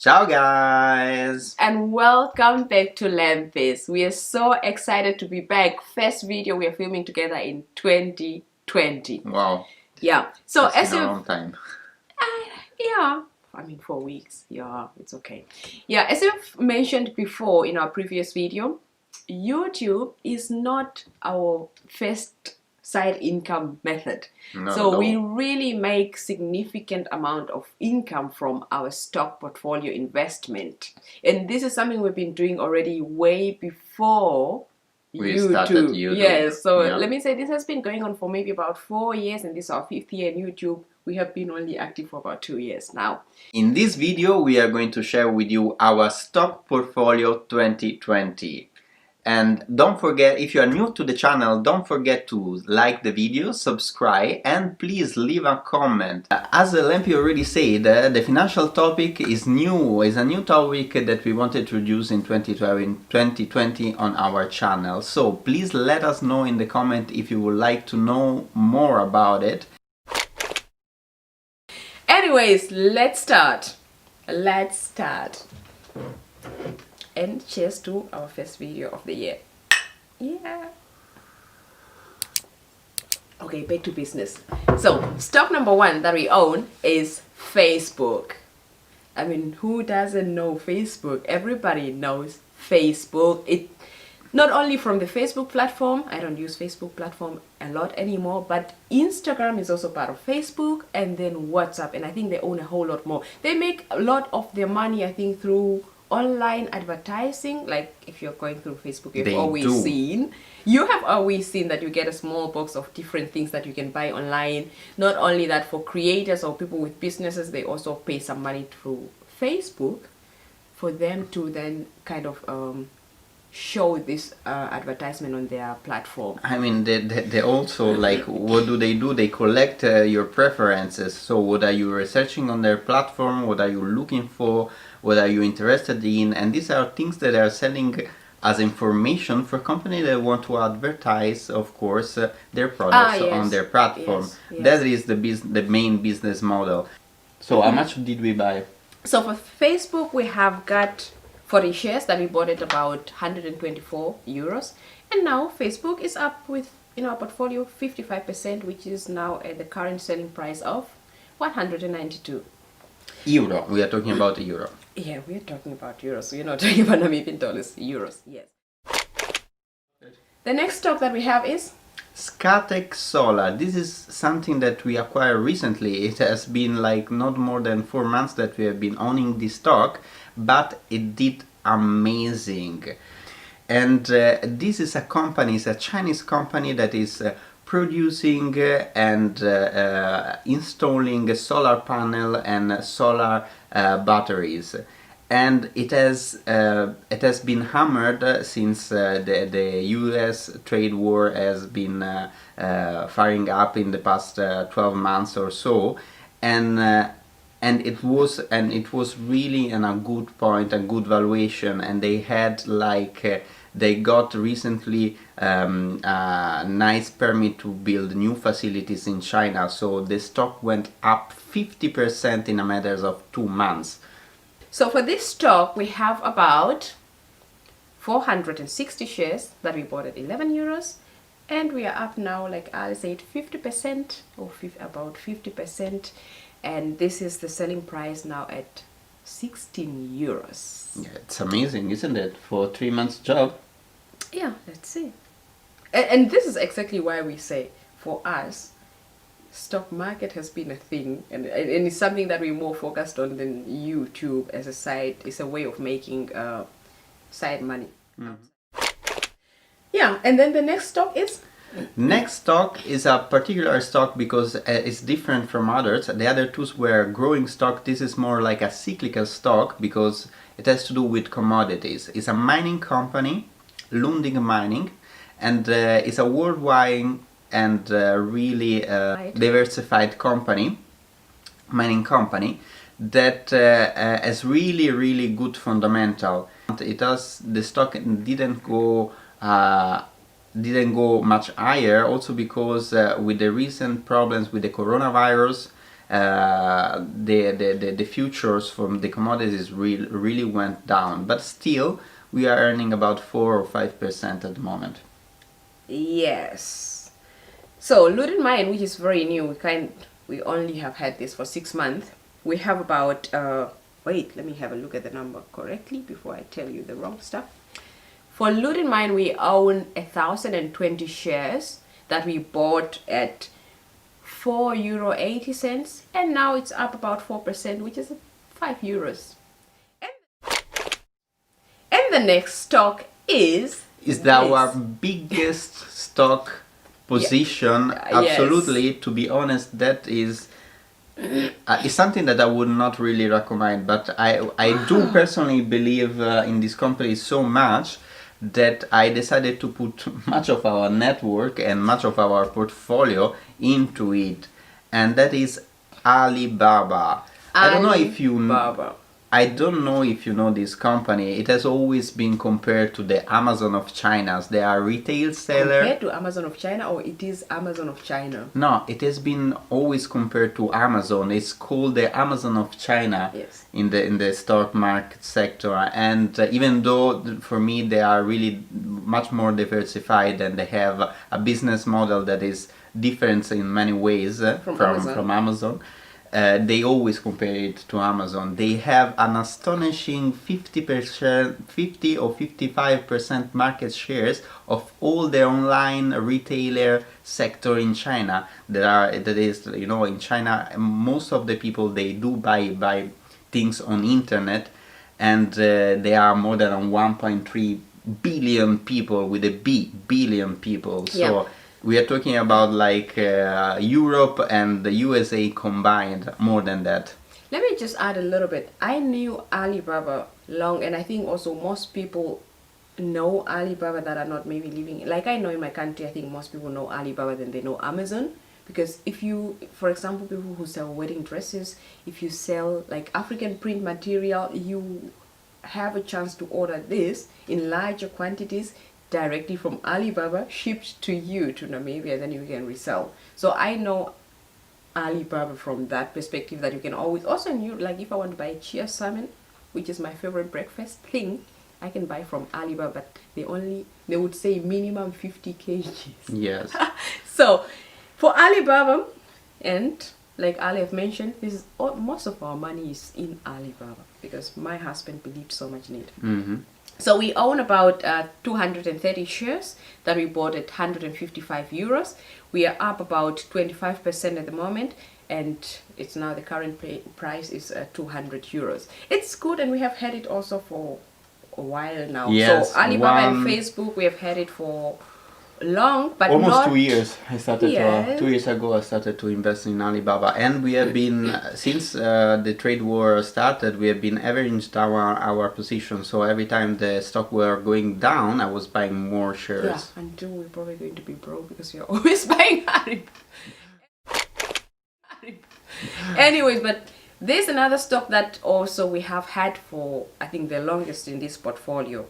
Ciao guys! And welcome back to Lampis. We are so excited to be back. First video we are filming together in 2020. Wow. Yeah. So That's as been a you long time. yeah, I mean 4 weeks. Yeah, it's okay. Yeah, as you've mentioned before in our previous video, YouTube is not our first side income method. So we really make significant amount of income from our stock portfolio investment. And this is something we've been doing already way before We started YouTube. Yes, so Yeah. let me say this has been going on for maybe about 4 years, and this is our 5th year in YouTube. We have been only active for about 2 years now. In this video we are going to share with you our stock portfolio 2020. And don't forget, if you are new to the channel, don't forget to like the video, subscribe, and please leave a comment. As Lempi already said, the financial topic is a new topic that we wanted to introduce in 2020 on our channel. So please let us know in the comment if you would like to know more about it. Anyways, let's start. And cheers to our first video of the year. Yeah. Okay, back to business. So, stock number 1 that we own is Facebook. I mean, who doesn't know Facebook? Everybody knows Facebook. It not only from the Facebook platform, I don't use Facebook platform a lot anymore, but Instagram is also part of Facebook, and then WhatsApp, and I think they own a whole lot more. They make a lot of their money, I think, through online advertising. Like if you're going through Facebook, you have always seen that you get a small box of different things that you can buy online. Not only that, for creators or people with businesses, they also pay some money through Facebook for them to then kind of show this advertisement on their platform. I mean, they also, like, what do? They collect your preferences. So what are you researching on their platform? What are you looking for? What are you interested in? And these are things that are selling as information for companies that want to advertise, of course, their products on their platform. Yes. That is the main business model. So how much did we buy? So for Facebook, we have got 40 shares that we bought at about 124 euros. And now Facebook is up with, in our portfolio, 55%, which is now at the current selling price of 192 euro. We are talking about a euro. Yeah, we are talking about euros. We're not talking about Namibian dollars. Euros, yes. The next stock that we have is Scatec Solar. This is something that we acquired recently. It has been like not more than 4 months that we have been owning this stock, but it did amazing. And this is a company, it's a Chinese company that is producing and installing a solar panel and solar batteries. And it has been hammered since the US trade war has been firing up in the past 12 months or so, and it was really in a good point, a good valuation, and they had like they got recently a nice permit to build new facilities in China, so the stock went up 50% in a matter of 2 months. So for this stock, we have about 460 shares that we bought at 11 euros, and we are up now, like I said, 50% or about 50%, and this is the selling price now at 16 euros. Yeah, it's amazing, isn't it, for 3 months job? Yeah, let's see. And this is exactly why we say, for us, stock market has been a thing, and it's something that we're more focused on than YouTube as a side. It's a way of making side money. Yeah, and then the next stock is? Next stock is a particular stock because it's different from others. The other two were growing stock. This is more like a cyclical stock because it has to do with commodities. It's a mining company, Lundin Mining, and it's a worldwide and really diversified company, mining company, that has really good fundamental. The stock didn't go much higher, also because with the recent problems with the coronavirus, the futures from the commodities really went down, but still we are earning about 4 or 5% at the moment. Yes. So Luden Mine, which is very new, we only have had this for 6 months. We have about wait, let me have a look at the number correctly before I tell you the wrong stuff. For Luden Mine, we own 1,020 shares that we bought at €4.80, and now it's up about 4%, which is €5. And the next stock is our biggest stock position. Yeah. Absolutely. Yes. To be honest, that is something that I would not really recommend, but I do personally believe in this company so much that I decided to put much of our network and much of our portfolio into it, and that is Alibaba. I don't know if you know this company. It has always been compared to the Amazon of China. They are retail seller. Compared to Amazon of China, or it is Amazon of China? No, it has been always compared to Amazon. It's called the Amazon of China. Yes. In the stock market sector, and even though for me they are really much more diversified and they have a business model that is different in many ways from Amazon. They always compare it to Amazon. They have an astonishing 50%, 50 or 55% market shares of all the online retailer sector in China. That is, in China, most of the people, they do buy things on internet, and there are more than 1.3 billion people with a B, billion people. So. Yeah. We are talking about like Europe and the USA combined, more than that. Let me just add a little bit. I knew Alibaba long, and I think also most people know Alibaba that are not maybe living. Like I know in my country, I think most people know Alibaba than they know Amazon. Because if you, for example, people who sell wedding dresses, if you sell like African print material, you have a chance to order this in larger quantities directly from Alibaba, shipped to you to Namibia, then you can resell. So I know Alibaba from that perspective, that you can always also like if I want to buy chia salmon, which is my favorite breakfast thing, I can buy from Alibaba, but they would say minimum 50 kgs. Yes. So for Alibaba, and like Ali have mentioned, most of our money is in Alibaba because my husband believed so much in it. Mm-hmm. So we own about 230 shares that we bought at €155. We are up about 25% at the moment, and it's now the current price is €200. It's good, and we have had it also for a while now. Yes, so Alibaba and Facebook, we have had it for long, but almost not 2 years. I started 2 years ago. I started to invest in Alibaba, and we have been since the trade war started. We have been averaging our position. So every time the stock were going down, I was buying more shares. Yeah, until we're probably going to be broke because you're always buying Alibaba. Anyways, but there's another stock that also we have had for I think the longest in this portfolio.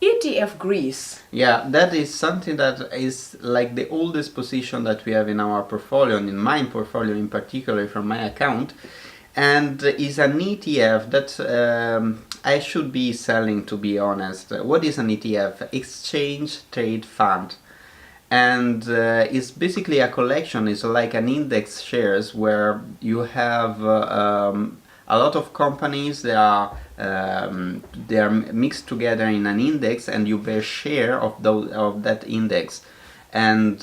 ETF Greece. Yeah, that is something that is like the oldest position that we have in our portfolio, and in my portfolio in particular from my account, and is an ETF that I should be selling, to be honest. What is an ETF? Exchange Trade Fund. And it's basically a collection, it's like an index shares where you have a lot of companies. They are mixed together in an index, and you bear share of that index. And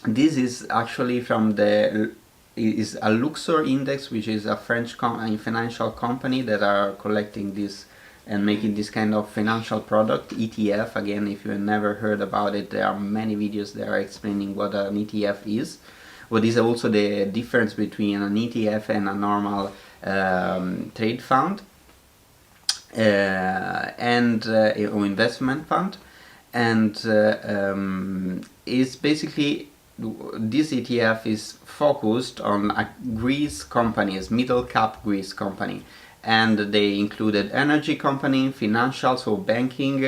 this is actually is a Luxor index, which is a French financial company that are collecting this and making this kind of financial product, ETF. Again, if you have never heard about it, there are many videos that are explaining what an ETF is. What is also the difference between an ETF and a normal trade fund or investment fund, and is basically this ETF is focused on Greece companies, middle cap Greece company, and they included energy company, financial, so banking.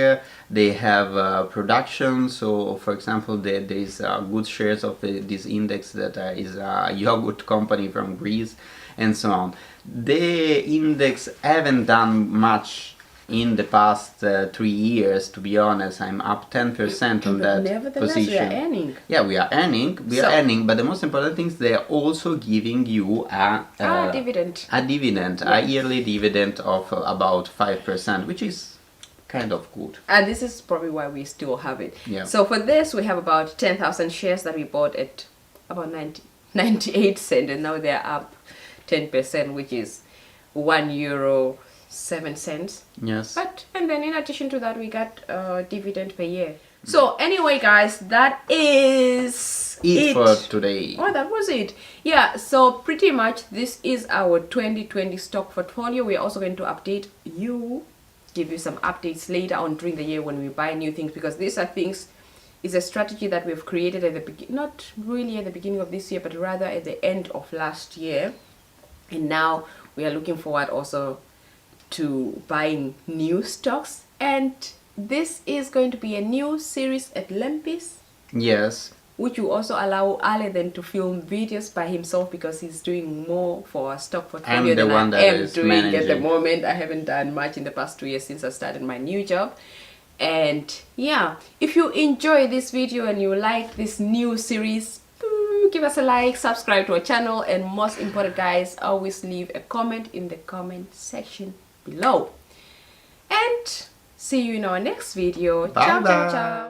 They have production. So, for example, there is good shares of this index that is a yogurt company from Greece, and so on. The index haven't done much in the past 3 years, to be honest. I'm up 10% on that Nevertheless, position. we are earning. Yeah, we are earning. We are earning, but the most important thing is they are also giving you a dividend. A dividend, a yearly dividend of about 5%, which is kind of good. And this is probably why we still have it. Yeah. So for this, we have about 10,000 shares that we bought at about 98 cents, and now they're up 10%, which is €1.07. Yes. And then in addition to that, we got dividend per year. So anyway, guys, that is it for today. Oh, that was it. Yeah, so pretty much this is our 2020 stock portfolio. We're also going to update you, give you some updates later on during the year when we buy new things, because these are things, is a strategy that we've created at the beginning, not really at the beginning of this year, but rather at the end of last year. And now we are looking forward also to buying new stocks, and this is going to be a new series at Lempis. Yes. Which will also allow Ale then to film videos by himself, because he's doing more for our stock portfolio than I am doing at the moment. I haven't done much in the past 2 years since I started my new job. And yeah, if you enjoy this video and you like this new series, give us a like, subscribe to our channel, and most important, guys, always leave a comment in the comment section below. And see you in our next video. Bye Ciao, bye. ciao, ciao.